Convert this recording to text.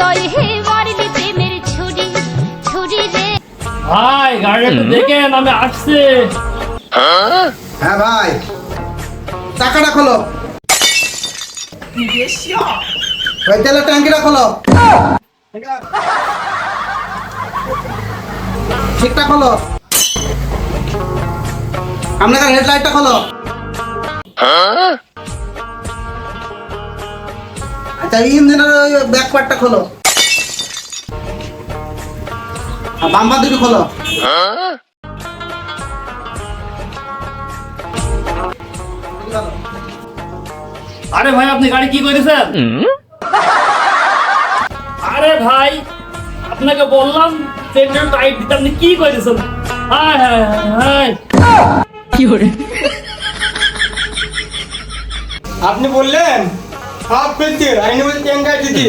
হৃদয়ে মারলি প্রেমের ছুরি ছুরি রে। ভাই গাড়ি একটু দেখেন, আমি আসছি। হ্যাঁ ভাই, টাকাটা খোলো। ওই তেলের ট্যাঙ্কিটা খোলো, ঠিকঠাক খোলো। আপনার হেডলাইটটা খোলো। আচ্ছা, ইঞ্জিনের ওই ব্যাক পার্টটা খোলো, আর বাম্পার দুটো খোলো। আরে ভাই আপনি গাড়ি কি করেছেন? আরে ভাই আপনাকে বললাম চেনটা টাইট দিতে, আপনি কি করেছেন? হায় হায় হায় কি করে? আপনি বললেন হাফ পেন্সিল আইনি বলতে চেন গাড়ি দিদি